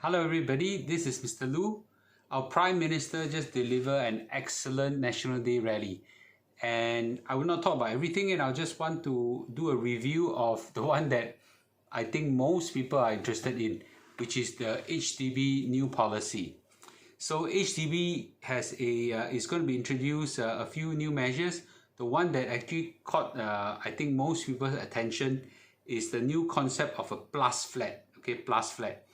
Hello everybody, this is Mr. Lu. Our Prime Minister just delivered an excellent National Day rally. And I will not talk about everything, and I'll just want to do a review of the one that I think most people are interested in, which is the HDB new policy. So HDB is going to be introduced a few new measures. The one that actually caught I think most people's attention is the new concept of a plus flat. Okay, plus flat.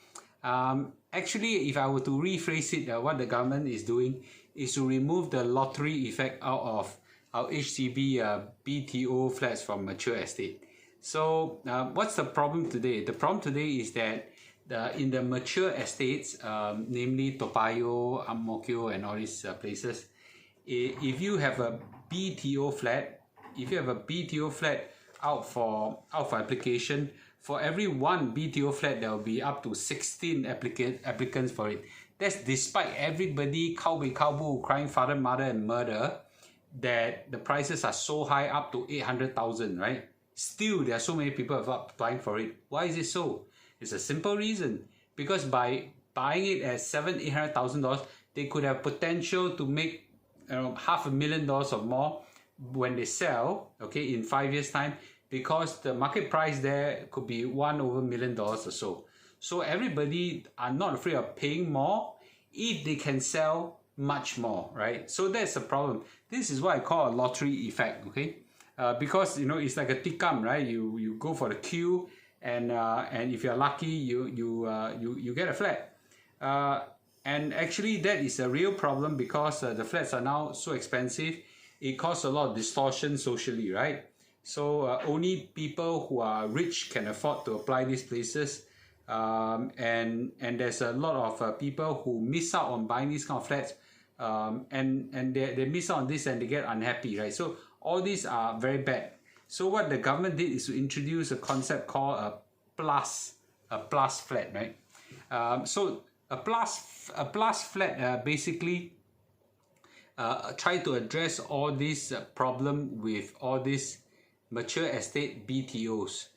Actually, if I were to rephrase it, what the government is doing is to remove the lottery effect out of our HDB BTO flats from mature estate. So what's the problem today? The problem today is that in the mature estates, namely Toa Payoh, Ang Mo Kio and all these places, if you have a BTO flat, out for application, for every one BTO flat, there will be up to 16 applicants for it. That's despite everybody crying father, mother, and murder that the prices are so high, up to 800,000, right? Still, there are so many people applying for it. Why is it so? It's a simple reason. Because by buying it at $700,000-800,000, they could have potential to make $500,000 or more when they sell, okay, in 5 years' time, because the market price there could be $1/1,000,000 or so. So everybody are not afraid of paying more if they can sell much more, right? So that's the problem. This is what I call a lottery effect, okay? Because it's like a tikam, right? You go for the queue, and if you're lucky, you get a flat. And actually that is a real problem because the flats are now so expensive. It causes a lot of distortion socially, right? So only people who are rich can afford to apply these places, and there's a lot of people who miss out on buying these kind of flats, and they miss out on this and they get unhappy, right? So all these are very bad. So what the government did is to introduce a concept called a plus flat, right? So a plus flat basically try to address all this problem with all these mature estate BTOs.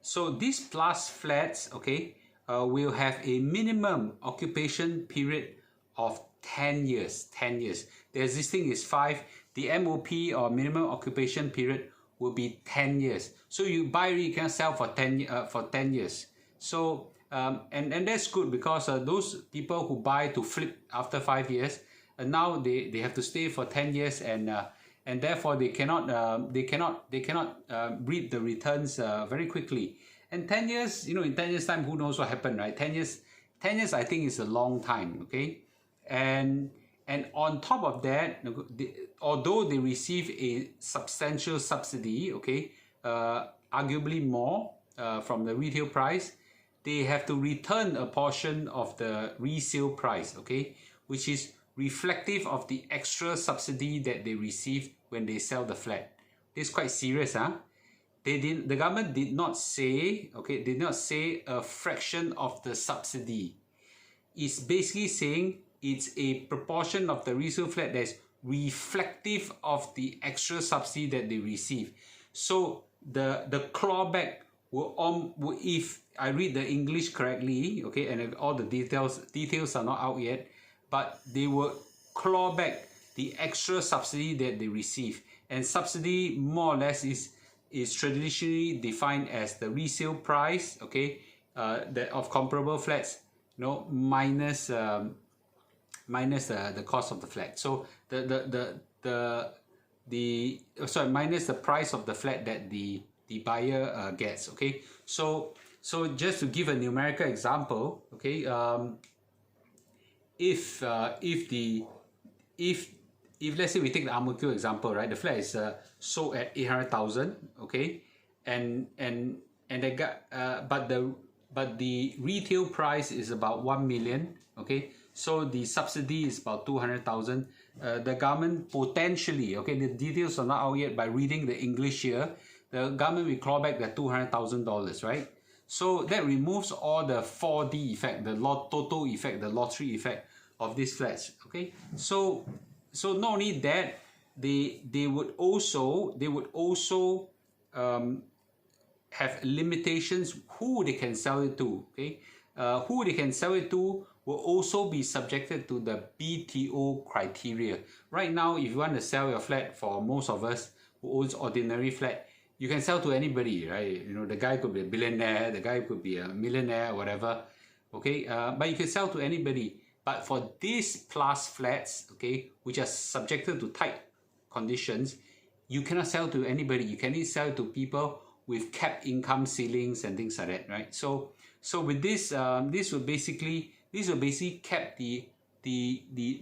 So these plus flats, okay, will have a minimum occupation period of 10 years. The existing is 5. The MOP, or minimum occupation period, will be 10 years. So you buy it, you can sell for 10 years. So and that's good because those people who buy to flip after 5 years, now they have to stay for 10 years, and therefore they cannot reap the returns very quickly. And 10 years, in 10 years time, who knows what happened, right? 10 years I think is a long time, okay? And on top of that, although they receive a substantial subsidy, okay, arguably more from the retail price, they have to return a portion of the resale price, okay, which is reflective of the extra subsidy that they receive when they sell the flat. This is quite serious, huh? The government did not say, a fraction of the subsidy. It's basically saying it's a proportion of the resale flat that's reflective of the extra subsidy that they receive. So the clawback will, if I read the English correctly, okay, and all the details are not out yet, but they will claw back the extra subsidy that they receive. And subsidy more or less is traditionally defined as the resale price, okay, that of comparable flats, minus the cost of the flat. So minus the price of the flat that the buyer gets, okay. So just to give a numerical example, okay, if let's say we take the Ang Mo Kio example, right? The flat is sold at 800,000, okay, and they got but the retail price is about 1 million, okay. So the subsidy is about 200,000. The government potentially, okay, the details are not out yet. By reading the English here, the government will claw back the $200,000, right? So that removes all the 4D effect, the total effect, the lottery effect of these flats, okay? So not only that, they would also have limitations who they can sell it to, okay? who they can sell it to will also be subjected to the BTO criteria. Right now, if you want to sell your flat, for most of us who owns ordinary flat, you can sell to anybody, right? You know, the guy could be a billionaire, the guy could be a millionaire, whatever. Okay, but you can sell to anybody. But for these plus flats, okay, which are subjected to tight conditions, you cannot sell to anybody. You can only sell to people with capped income ceilings and things like that, right? So with this, this will basically cap the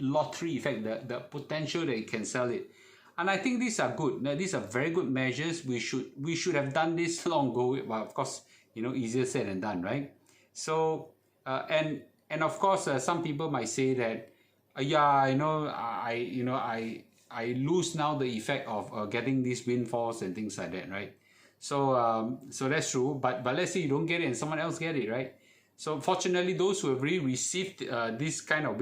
lottery effect, the potential that you can sell it. And I think these are good. Now, these are very good measures. We should have done this long ago. But of course, you know, easier said than done, right? So and of course, some people might say that, yeah, you know, I lose now the effect of getting these windfalls and things like that, right? So so that's true. But let's say you don't get it and someone else get it, right? So fortunately, those who have really received this kind of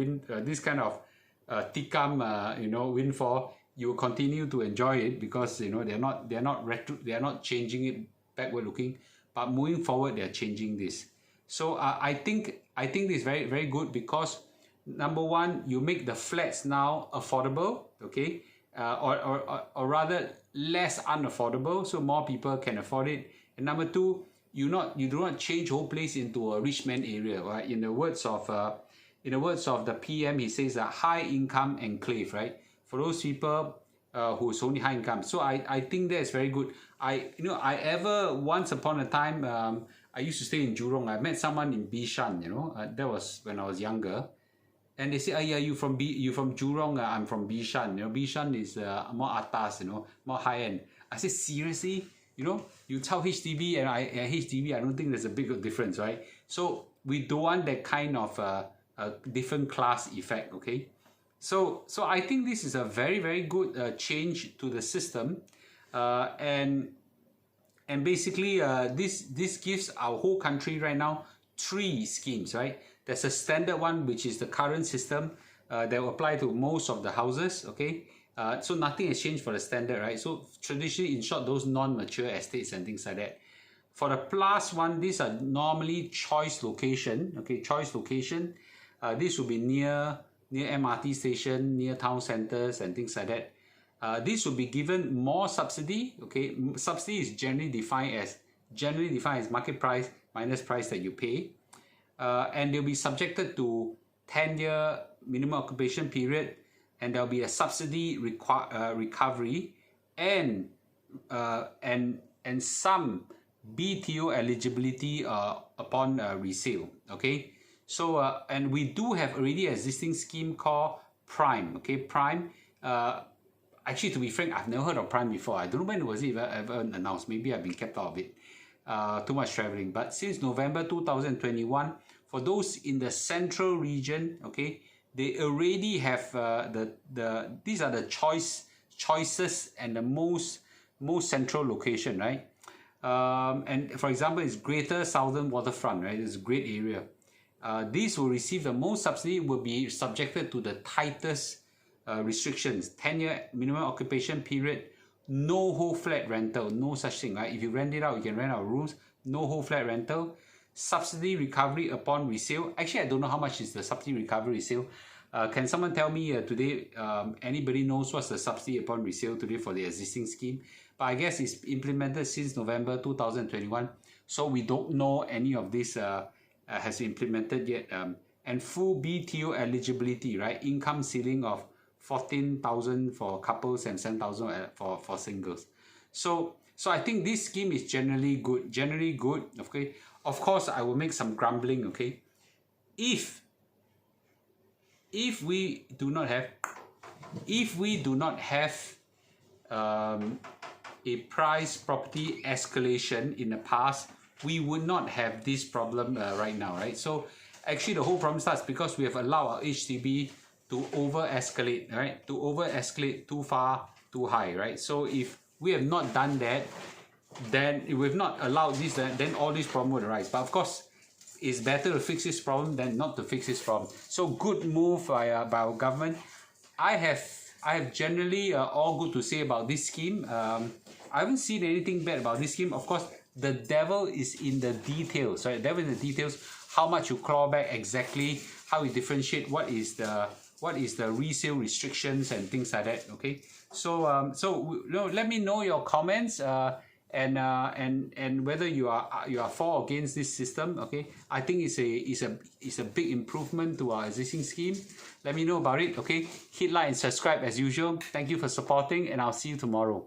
tikam, you know, windfall, you will continue to enjoy it because, you know, they're not changing it backward looking, but moving forward they're changing this. So I think this is very, very good because, number one, you make the flats now affordable, okay, or rather less unaffordable, so more people can afford it. And number two, you do not change whole place into a rich man area, right? In the words of the PM, he says a high income enclave, right? For those people who's only high income. So I think that's very good. Once upon a time, I used to stay in Jurong. I met someone in Bishan, you know, that was when I was younger. And they say, yeah, you from Jurong, I'm from Bishan. You know, Bishan is more atas, you know, more high end. I said, seriously? You know, you tell HDB and HDB, I don't think there's a big difference, right? So we don't want that kind of a different class effect, okay? So I think this is a very, very good change to the system, and basically this gives our whole country right now 3 schemes, right? There's a standard one, which is the current system that will apply to most of the houses, okay? So nothing has changed for the standard, right? So traditionally, in short, those non-mature estates and things like that. For the plus one, these are normally choice location, okay? Choice location. This will be near MRT station, near town centers and things like that. This will be given more subsidy, okay? Subsidy is generally defined as market price minus price that you pay. And they'll be subjected to 10-year minimum occupation period, and there'll be a subsidy recovery and some BTO eligibility upon resale. Okay, so and we do have already existing scheme called Prime. Okay, Prime. Actually, to be frank, I've never heard of Prime before. I don't know when was it ever announced. Maybe I've been kept out of it. Too much traveling. But since November 2021, for those in the central region, okay, they already have these are the choices and the most central location, right? And for example, it's Greater Southern Waterfront, right? It's a great area. These will receive the most subsidy, will be subjected to the tightest restrictions. 10-year minimum occupation period, no whole flat rental, no such thing, right? If you rent it out, you can rent out rooms, no whole flat rental. Subsidy recovery upon resale. Actually, I don't know how much is the subsidy recovery resale. Can someone tell me today, anybody knows what's the subsidy upon resale today for the existing scheme? But I guess it's implemented since November 2021. So we don't know any of this has been implemented yet. And full BTO eligibility, right? Income ceiling of 14,000 for couples and 7,000 for singles. So I think this scheme is generally good. Okay. Of course, I will make some grumbling. Okay. If we do not have a price property escalation in the past, we would not have this problem right now, right? So actually the whole problem starts because we have allowed our HDB to over-escalate, right? To over-escalate too far, too high, right? So if we have not done that, then if we've not allowed this, then all these problems would arise. But of course, it's better to fix this problem than not to fix this problem. So good move by our government. I have generally all good to say about this scheme. I haven't seen anything bad about this scheme. Of course, the devil is in the details, right? The devil in the details. how much you claw back exactly, how you differentiate what is the resale restrictions and things like that. Okay, so let me know your comments, and whether you are for or against this system. Okay, I think it's a big improvement to our existing scheme. Let me know about it. Okay, hit like and subscribe as usual. Thank you for supporting, and I'll see you tomorrow.